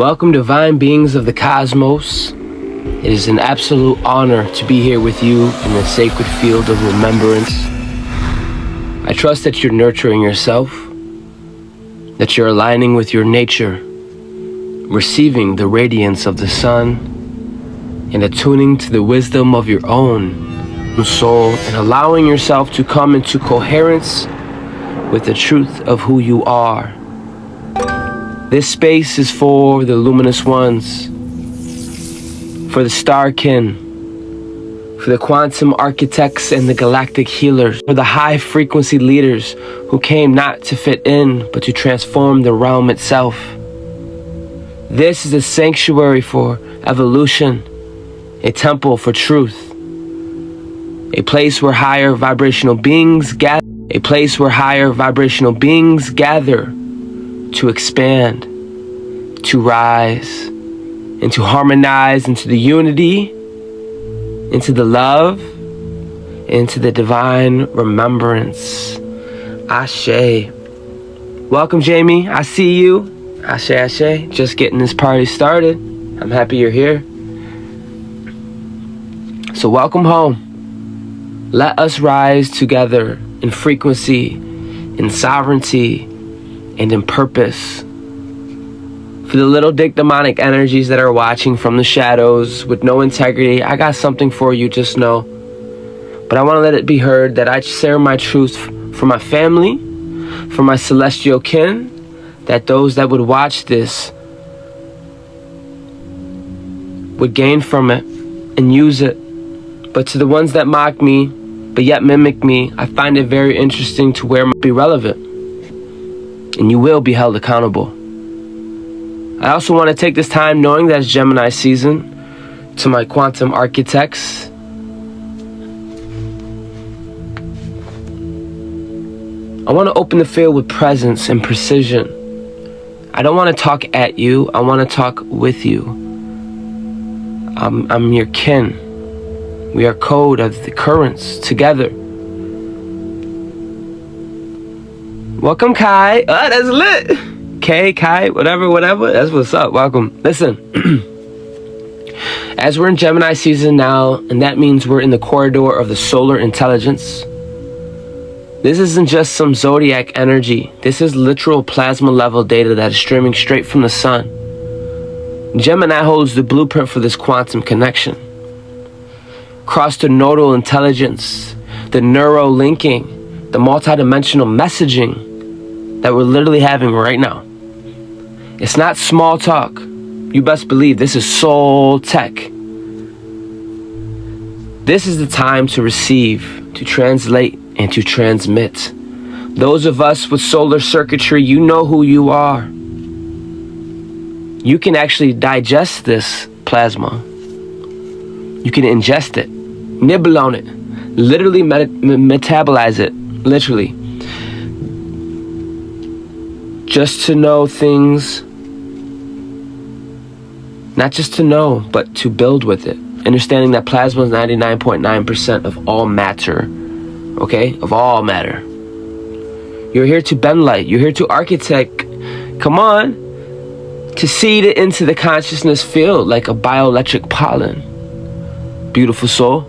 Welcome, divine beings of the cosmos. It is an absolute honor to be here with you in the sacred field of remembrance. I trust that you're nurturing yourself, that you're aligning with your nature, receiving the radiance of the sun, and attuning to the wisdom of your own soul, and allowing yourself to come into coherence with the truth of who you are. This space is for the luminous ones, for the star kin, for the quantum architects and the galactic healers, for the high frequency leaders who came not to fit in, but to transform the realm itself. This is a sanctuary for evolution, a temple for truth, a place where higher vibrational beings gather, to expand, to rise, and to harmonize into the unity, into the love, into the divine remembrance. Ashe. Welcome, Jamie. I see you. Ashe, ashe. Just getting this party started. I'm happy you're here. So welcome home. Let us rise together in frequency, in sovereignty, and in purpose. For the little dick demonic energies that are watching from the shadows with no integrity, I got something for you, just know. But I want to let it be heard that I share my truth for my family, for my celestial kin, that those that would watch this would gain from it and use it. But to the ones that mock me, but yet mimic me, I find it very interesting to where it might be relevant. And you will be held accountable. I also want to take this time, knowing that it's Gemini season, to my quantum architects. I want to open the field with presence and precision. I don't want to talk at you, I want to talk with you. I'm your kin. We are code of the currents together. Welcome, Kai. Oh, that's lit. K, Kai, whatever. That's what's up. Welcome. Listen. As we're in Gemini season now, and that means we're in the corridor of the solar intelligence. This isn't just some zodiac energy. This is literal plasma level data that is streaming straight from the sun. Gemini holds the blueprint for this quantum connection. Cross the nodal intelligence, the neuro linking, the multidimensional messaging that we're literally having right now. It's not small talk. You best believe this is soul tech. This is the time to receive, to translate, and to transmit. Those of us with solar circuitry, you know who you are. You can actually digest this plasma. You can ingest it, nibble on it, literally metabolize it, literally. Just to know things, not just to know, but to build with it. Understanding that plasma is 99.9% of all matter, okay? Of all matter. You're here to bend light. You're here to architect, come on, to seed it into the consciousness field like a bioelectric pollen. Beautiful soul.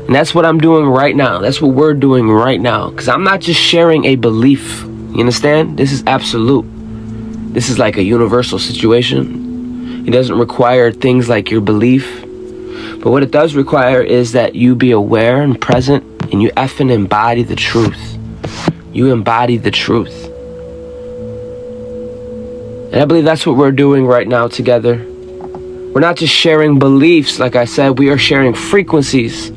And that's what I'm doing right now. That's what we're doing right now. Because I'm not just sharing a belief. You understand? This is absolute. This is like a universal situation. It doesn't require things like your belief. But what it does require is that you be aware and present, and you effing embody the truth. You embody the truth. And I believe that's what we're doing right now together. We're not just sharing beliefs, like I said, we are sharing frequencies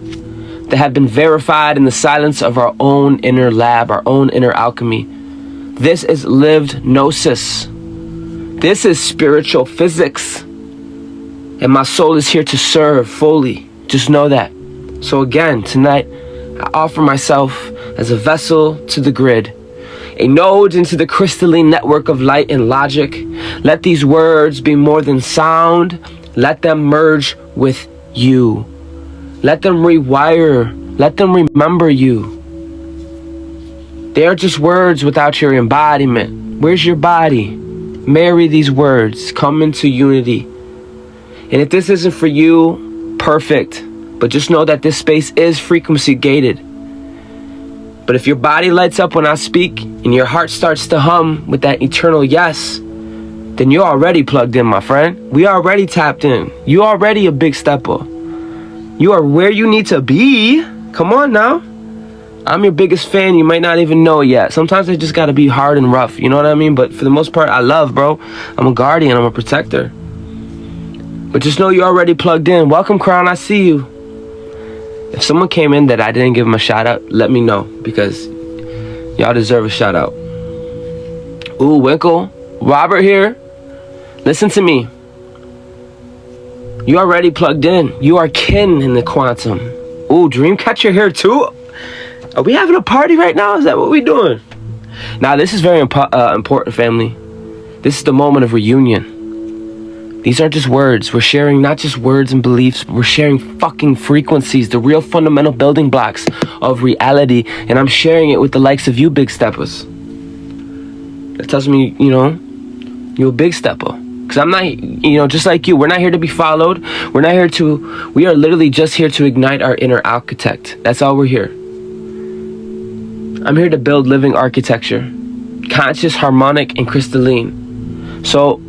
that have been verified in the silence of our own inner lab, our own inner alchemy. This is lived gnosis. This is spiritual physics. And my soul is here to serve fully. Just know that. So again, tonight, I offer myself as a vessel to the grid, a node into the crystalline network of light and logic. Let these words be more than sound. Let them merge with you. Let them rewire. Let them remember you. They are just words without your embodiment. Where's your body? Marry these words. Come into unity. And if this isn't for you, perfect. But just know that this space is frequency gated. But if your body lights up when I speak and your heart starts to hum with that eternal yes, then you're already plugged in, my friend. We already tapped in. You already a big stepper. You are where you need to be. Come on now. I'm your biggest fan. You might not even know it yet. Sometimes I just gotta be hard and rough. You know what I mean? But for the most part, I love, bro. I'm a guardian. I'm a protector. But just know you're already plugged in. Welcome, Crown. I see you. If someone came in that I didn't give them a shout out, let me know, because y'all deserve a shout out. Ooh, Winkle. Robert here. Listen to me. You already plugged in. You are kin in the quantum. Ooh, Dreamcatcher here too. Are we having a party right now? Is that what we doing? Now, this is very important, family. This is the moment of reunion. These aren't just words. We're sharing not just words and beliefs. We're sharing fucking frequencies, the real fundamental building blocks of reality. And I'm sharing it with the likes of you big steppers. That tells me, you know, you're a big stepper. Because I'm not, you know, just like you, we're not here to be followed. We are literally just here to ignite our inner architect. That's all we're here. I'm here to build living architecture. Conscious, harmonic, and crystalline. So,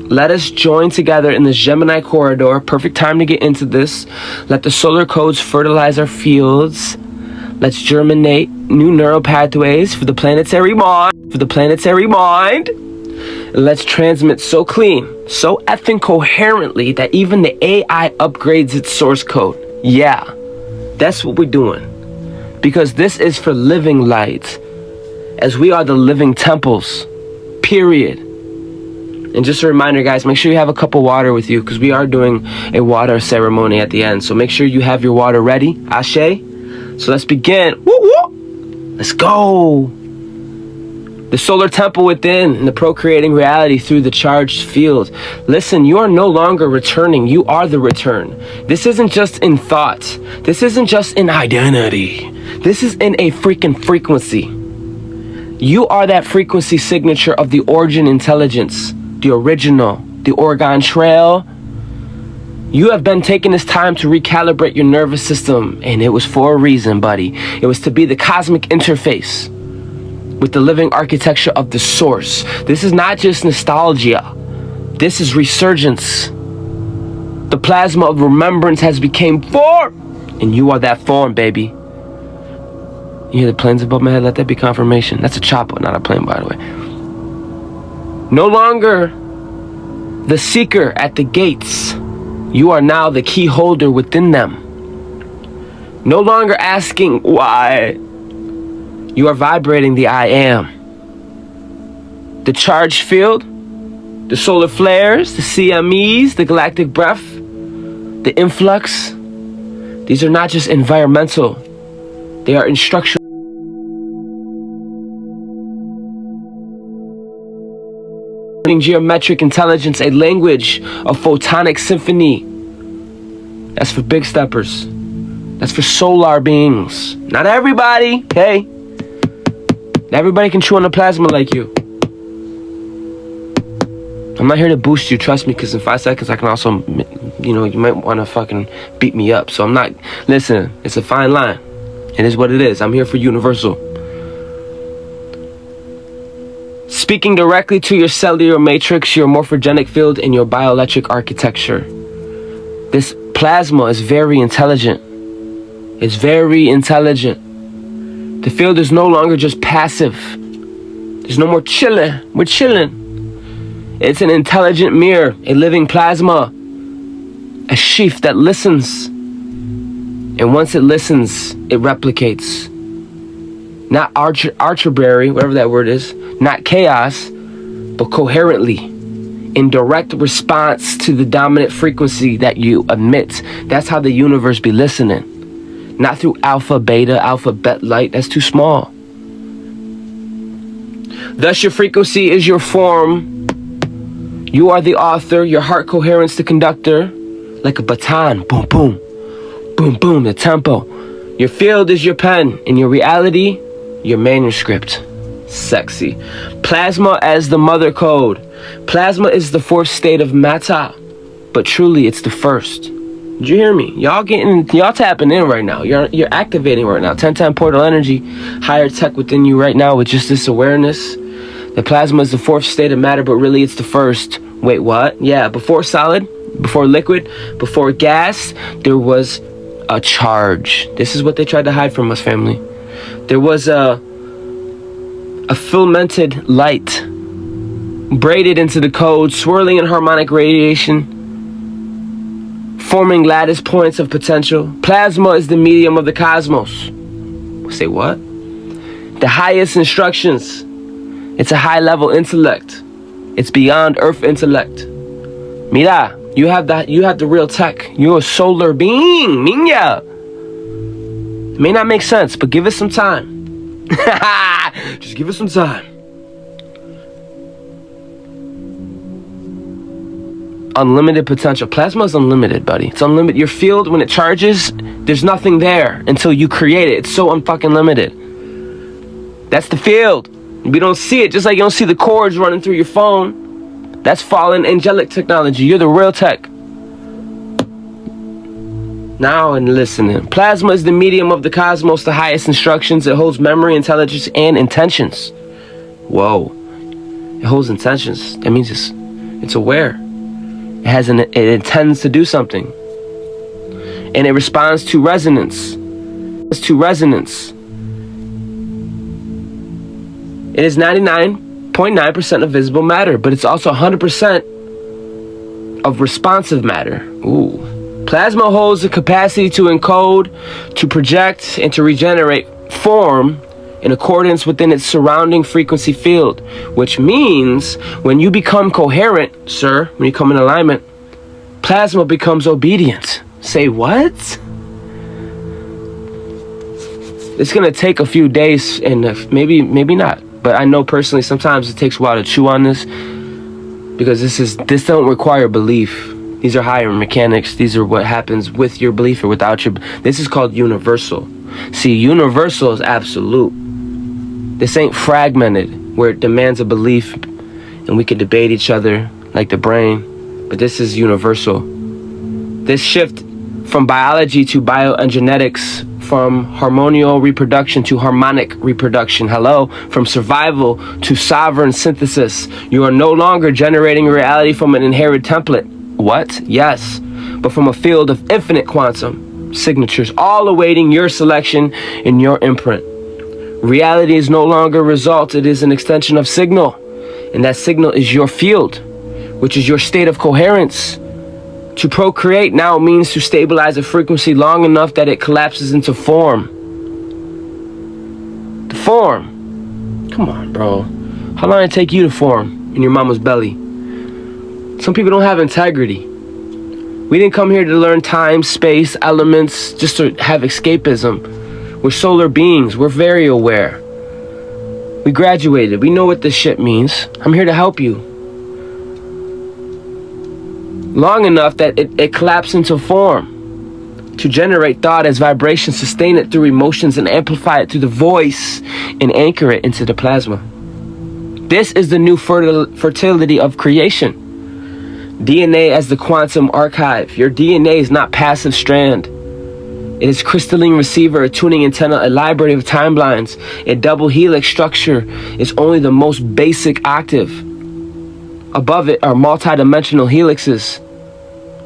let us join together in this Gemini corridor. Perfect time to get into this. Let the solar codes fertilize our fields. Let's germinate new neural pathways for the planetary mind. And let's transmit so clean, so effing coherently that even the AI upgrades its source code. Yeah, that's what we're doing. Because this is for living light, as we are the living temples. Period. And just a reminder, guys, make sure you have a cup of water with you, because we are doing a water ceremony at the end. So make sure you have your water ready. Ashe. So let's begin. Woo woo. Let's go. The solar temple within and the procreating reality through the charged field. Listen, you are no longer returning. You are the return. This isn't just in thought. This isn't just in identity. This is in a freaking frequency. You are that frequency signature of the origin intelligence. The original, the Oregon Trail. You have been taking this time to recalibrate your nervous system, and it was for a reason, buddy. It was to be the cosmic interface with the living architecture of the source. This is not just nostalgia. This is resurgence. The plasma of remembrance has become form, and you are that form, baby. You hear the planes above my head? Let that be confirmation. That's a chopper, not a plane, by the way. No longer the seeker at the gates. You are now the key holder within them. No longer asking why. You are vibrating the I am. The charged field, the solar flares, the CMEs, the galactic breath, the influx. These are not just environmental. They are instructional. Geometric intelligence, a language of photonic symphony. That's for big steppers. That's for solar beings. Not everybody, okay? Everybody can chew on the plasma like you. I'm not here to boost you, trust me, because in 5 seconds I can also, you know, you might want to fucking beat me up. So I'm not, listen, it's a fine line. It is what it is. I'm here for universal. Speaking directly to your cellular matrix, your morphogenic field, and your bioelectric architecture. This plasma is very intelligent. It's very intelligent. The field is no longer just passive. There's no more chilling. We're chilling. It's an intelligent mirror, a living plasma, a sheath that listens. And once it listens, it replicates. Not arbitrary, whatever that word is, not chaos, but coherently, in direct response to the dominant frequency that you emit. That's how the universe be listening. Not through alpha, beta, alphabet light. That's too small. Thus, your frequency is your form. You are the author, your heart coherence the conductor, like a baton. Boom, boom. Boom, boom, the tempo. Your field is your pen, and your reality, your manuscript. Sexy. Plasma as the mother code. Plasma is the fourth state of matter, but truly it's the first. Did you hear me? Y'all tapping in right now. You're activating right now. 10-10 portal energy, higher tech within you right now with just this awareness. The plasma is the fourth state of matter, but really it's the first. Wait, what? Yeah, before solid, before liquid, before gas, there was a charge. This is what they tried to hide from us, family. There was a filamented light braided into the code, swirling in harmonic radiation, forming lattice points of potential. Plasma is the medium of the cosmos. Say what? The highest instructions. It's a high-level intellect. It's beyond Earth intellect. Mira, you have the real tech. You're a solar being, niña. It may not make sense, but give it some time. Just give it some time. Unlimited potential. Plasma is unlimited, buddy. It's unlimited. Your field, when it charges, there's nothing there until you create it. It's so unfucking limited. That's the field. We don't see it, just like you don't see the cords running through your phone. That's fallen angelic technology. You're the real tech. Now and listening. Plasma is the medium of the cosmos, the highest instructions. It holds memory, intelligence, and intentions. Whoa. It holds intentions. That means it's aware. It intends to do something. And it responds to resonance. It is 99.9% of visible matter, but it's also 100% of responsive matter. Ooh. Plasma holds the capacity to encode, to project, and to regenerate form in accordance within its surrounding frequency field, which means when you become coherent, sir, when you come in alignment, plasma becomes obedient. Say what? It's gonna take a few days and maybe not, but I know personally sometimes it takes a while to chew on this because this don't require belief. These are higher mechanics. These are what happens with your belief or without your. This is called universal. See, universal is absolute. This ain't fragmented where it demands a belief and we can debate each other like the brain. But this is universal. This shift from biology to bioengenetics, from harmonial reproduction to harmonic reproduction. Hello, from survival to sovereign synthesis. You are no longer generating reality from an inherited template. What? Yes, but from a field of infinite quantum signatures, all awaiting your selection and your imprint. Reality is no longer a result, it is an extension of signal. And that signal is your field, which is your state of coherence. To procreate now means to stabilize a frequency long enough that it collapses into form. The form. Come on, bro. How long did it take you to form in your mama's belly? Some people don't have integrity. We didn't come here to learn time, space, elements, just to have escapism. We're solar beings. We're very aware. We graduated. We know what this shit means. I'm here to help you. Long enough that it collapses into form. To generate thought as vibration, sustain it through emotions, and amplify it through the voice, and anchor it into the plasma. This is the new fertility of creation. DNA as the quantum archive. Your DNA is not passive strand. It is crystalline receiver, a tuning antenna, a library of timelines. A double helix structure is only the most basic octave. Above it are multidimensional helixes.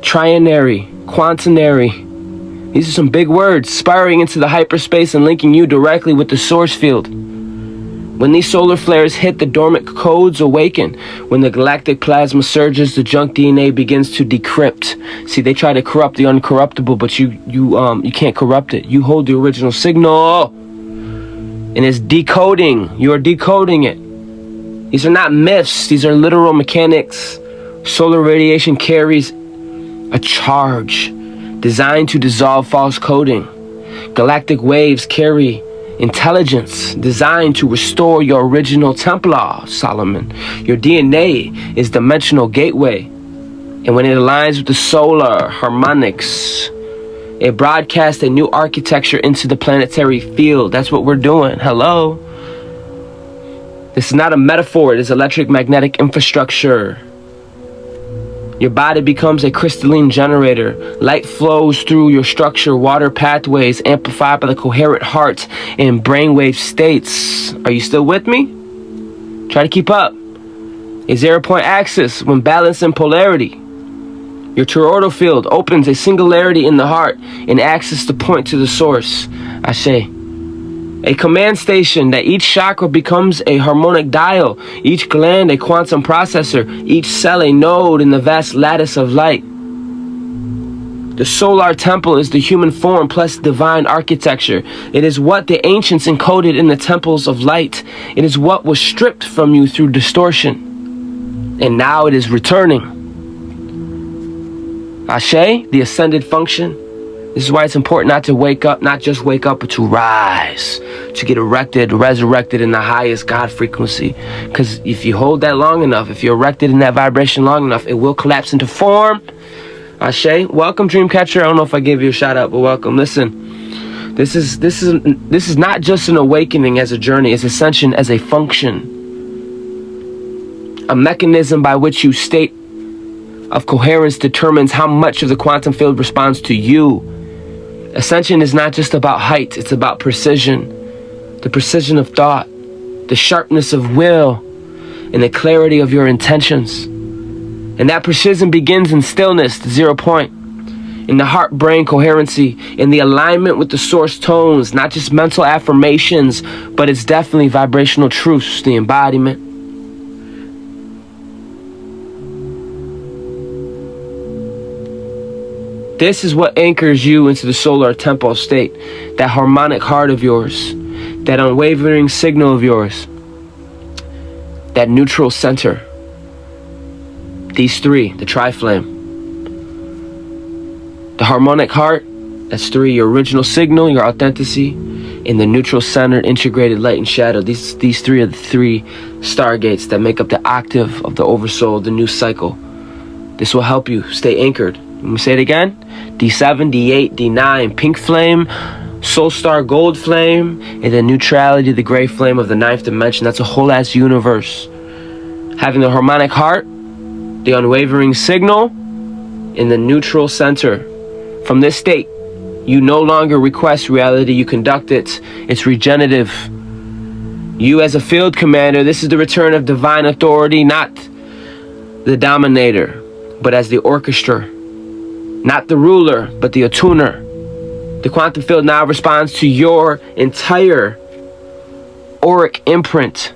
Trinary, quaternary. These are some big words, spiraling into the hyperspace and linking you directly with the source field. When these solar flares hit, the dormant codes awaken. When the galactic plasma surges, the junk DNA begins to decrypt. See, they try to corrupt the uncorruptible, but you can't corrupt it. You hold the original signal, and it's decoding. You are decoding it. These are not myths. These are literal mechanics. Solar radiation carries a charge designed to dissolve false coding. Galactic waves carry intelligence designed to restore your original Templar, Solomon. Your DNA is dimensional gateway. And when it aligns with the solar harmonics, it broadcasts a new architecture into the planetary field. That's what we're doing. Hello. This is not a metaphor, it is electric magnetic infrastructure. Your body becomes a crystalline generator. Light flows through your structure, water pathways, amplified by the coherent heart and brainwave states. Are you still with me? Try to keep up. A 0-point axis when balanced in polarity. Your toroidal field opens a singularity in the heart and axis to point to the source. Ashe. A command station that each chakra becomes a harmonic dial, each gland a quantum processor, each cell a node in the vast lattice of light. The solar temple is the human form plus divine architecture. It is what the ancients encoded in the temples of light. It is what was stripped from you through distortion. And now it is returning. Ashe, the ascended function. This is why it's important not to wake up, not just wake up, but to rise, to get erected, resurrected in the highest God frequency. Because if you hold that long enough, if you're erected in that vibration long enough, it will collapse into form. Ashe, welcome Dreamcatcher. I don't know if I gave you a shout out, but welcome. Listen, this is not just an awakening as a journey, it's ascension as a function. A mechanism by which you state of coherence determines how much of the quantum field responds to you. Ascension is not just about height, it's about precision. The precision of thought, the sharpness of will, and the clarity of your intentions. And that precision begins in stillness, the 0 point, in the heart-brain coherency, in the alignment with the source tones, not just mental affirmations, but it's definitely vibrational truths, the embodiment. This is what anchors you into the solar temple state, that harmonic heart of yours, that unwavering signal of yours, that neutral center. These three, the tri-flame. The harmonic heart, that's three, your original signal, your authenticity, and the neutral center, integrated light and shadow. These three are the three stargates that make up the octave of the oversoul, the new cycle. This will help you stay anchored. Let me say it again. D7, D8, D9, pink flame, soul star gold flame, and then neutrality, the gray flame of the 9th dimension. That's a whole ass universe. Having the harmonic heart, the unwavering signal, in the neutral center. From this state, you no longer request reality, you conduct it. It's regenerative. You as a field commander, this is the return of divine authority, not the dominator, but as the orchestra. Not the ruler, but the attuner. The quantum field now responds to your entire auric imprint,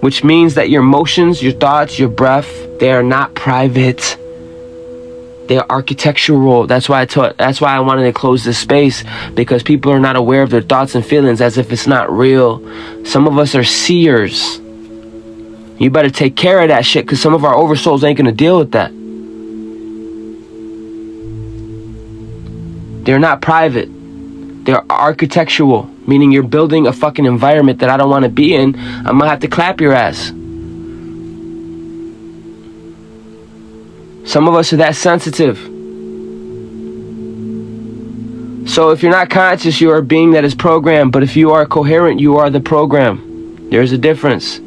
which means that your emotions, your thoughts, your breath, they are not private. They are architectural. That's why I wanted to close this space, because people are not aware of their thoughts and feelings as if it's not real. Some of us are seers. You better take care of that shit, because some of our oversouls ain't gonna deal with that. They're not private. They're architectural, meaning you're building a fucking environment that I don't want to be in. I'm gonna have to clap your ass. Some of us are that sensitive. So if you're not conscious, you are a being that is programmed. But if you are coherent, you are the program. There's a difference.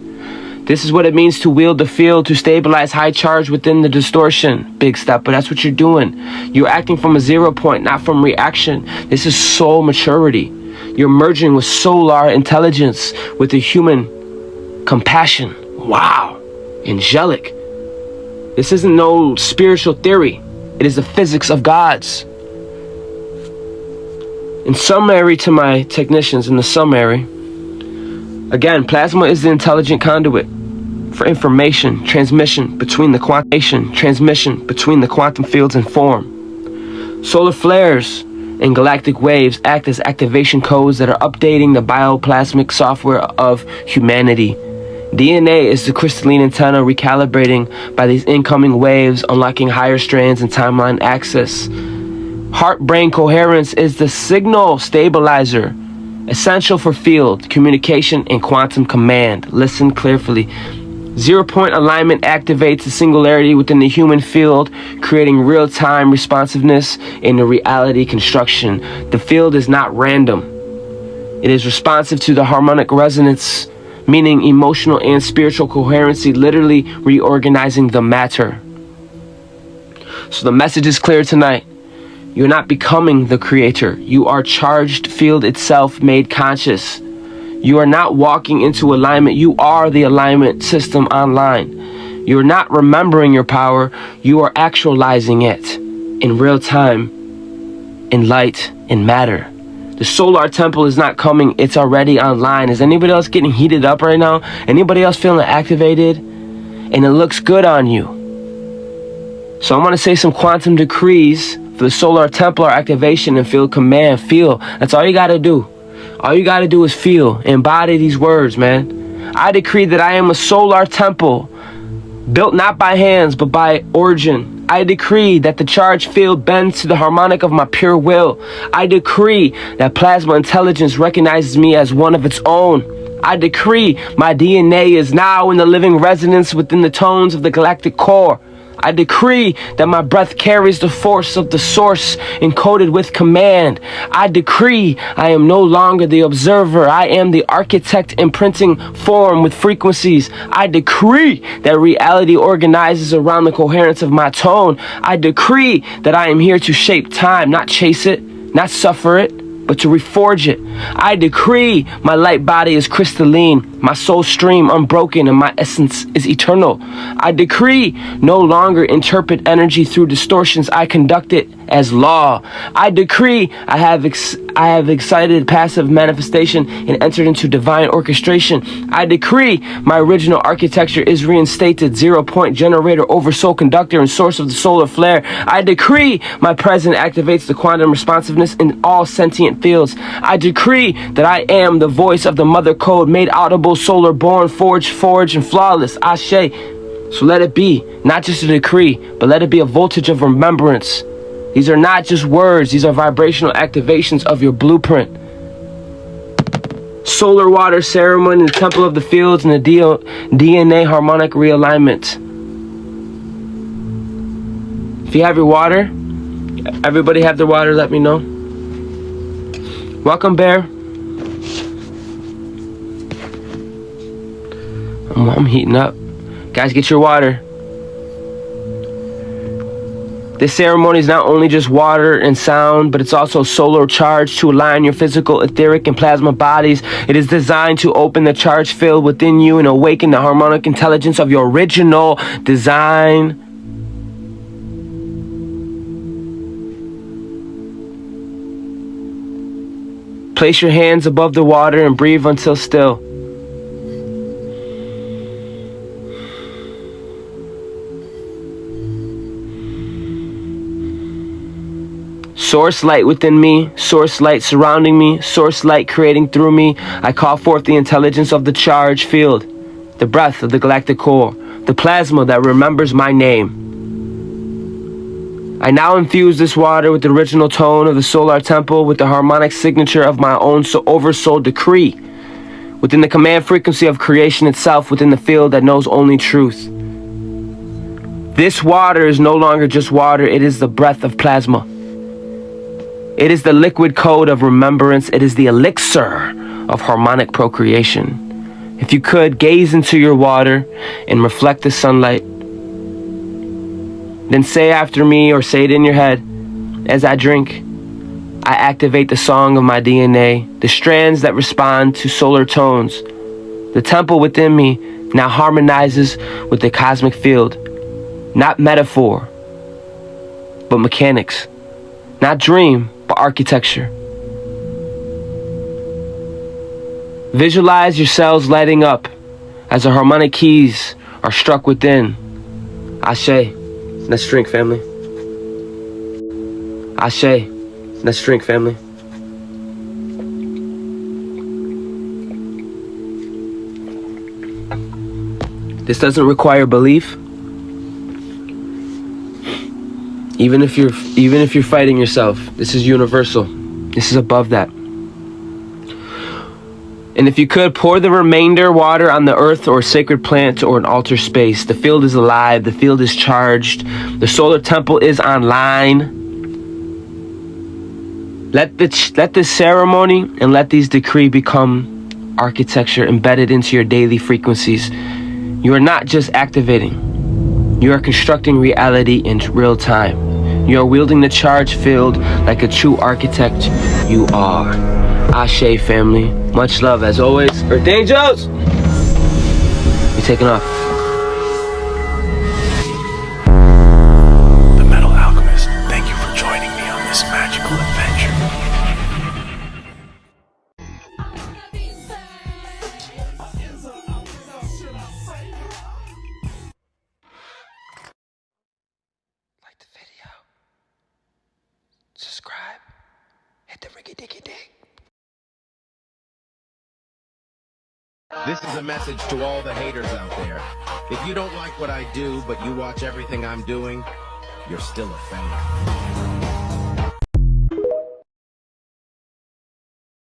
This is what it means to wield the field, to stabilize high charge within the distortion. Big step, but that's what you're doing. You're acting from a 0 point, not from reaction. This is soul maturity. You're merging with solar intelligence, with the human compassion. Wow, angelic. This isn't no spiritual theory. It is the physics of gods. In summary to my technicians, in the summary, again, plasma is the intelligent conduit for information transmission between the quantum fields and form. Solar flares and galactic waves act as activation codes that are updating the bioplasmic software of humanity. DNA is the crystalline antenna recalibrating by these incoming waves, unlocking higher strands and timeline access. Heart-brain coherence is the signal stabilizer, essential for field communication and quantum command. Listen carefully. 0 point alignment activates the singularity within the human field, creating real-time responsiveness in the reality construction. The field is not random. It is responsive to the harmonic resonance meaning emotional and spiritual coherency, literally reorganizing the matter. So the message is clear tonight. You're not becoming the creator. You are charged field itself made conscious. You are not walking into alignment. You are the alignment system online. You're not remembering your power. You are actualizing it in real time, in light, in matter. The solar temple is not coming. It's already online. Is anybody else getting heated up right now? Anybody else feeling activated? And it looks good on you. So I'm going to say some quantum decrees for the solar temple activation and feel command. Feel. That's all you got to do. All you got to do is feel. Embody these words, man. I decree that I am a solar temple, built not by hands, but by origin. I decree that the charge field bends to the harmonic of my pure will. I decree that plasma intelligence recognizes me as one of its own. I decree my DNA is now in the living resonance within the tones of the galactic core. I decree that my breath carries the force of the source encoded with command. I decree I am no longer the observer. I am the architect imprinting form with frequencies. I decree that reality organizes around the coherence of my tone. I decree that I am here to shape time, not chase it, not suffer it, but to reforge it. I decree my light body is crystalline, my soul stream unbroken, and my essence is eternal. I decree no longer interpret energy through distortions. I conduct it as law. I decree I have excited passive manifestation and entered into divine orchestration. I decree my original architecture is reinstated, 0-point generator, oversoul conductor, and source of the solar flare. I decree my present activates the quantum responsiveness in all sentient fields. I decree that I am the voice of the mother code, made audible, solar born, forged, and flawless. Ashe. So let it be, not just a decree, but let it be a voltage of remembrance. These are not just words, these are vibrational activations of your blueprint. Solar water ceremony in the temple of the fields and the DNA harmonic realignment. If you have your water, everybody have their water, let me know. Welcome, Bear. I'm heating up. Guys, get your water. This ceremony is not only just water and sound, but it's also solar charge to align your physical, etheric, and plasma bodies. It is designed to open the charge field within you and awaken the harmonic intelligence of your original design. Place your hands above the water and breathe until still. Source light within me, source light surrounding me, source light creating through me. I call forth the intelligence of the charge field, the breath of the galactic core, the plasma that remembers my name. I now infuse this water with the original tone of the solar temple, with the harmonic signature of my own oversoul decree, within the command frequency of creation itself, within the field that knows only truth. This water is no longer just water, it is the breath of plasma. It is the liquid code of remembrance. It is the elixir of harmonic procreation. If you could, gaze into your water and reflect the sunlight. Then say after me, or say it in your head, as I drink, I activate the song of my DNA, the strands that respond to solar tones. The temple within me now harmonizes with the cosmic field. Not metaphor, but mechanics. Not dream, but architecture. Visualize your cells lighting up as the harmonic keys are struck within. Ashe. Let's drink, family. Ashe. Let's drink, family. This doesn't require belief. Even if you're fighting yourself, this is universal. This is above that. And if you could, pour the remainder water on the earth or sacred plant or an altar space. The field is alive. The field is charged. The solar temple is online. Let this ceremony and let these decree become architecture embedded into your daily frequencies. You are not just activating, you are constructing reality in real time. You are wielding the charge field like a true architect. You are. Ashe, family. Much love as always. Earth Angels! We're taking off. The Metal Alchemist, thank you for joining me on this magical adventure. Like the video. Subscribe. Hit the riggy-diggy dig. This is a message to all the haters out there. If you don't like what I do, but you watch everything I'm doing, you're still a fan.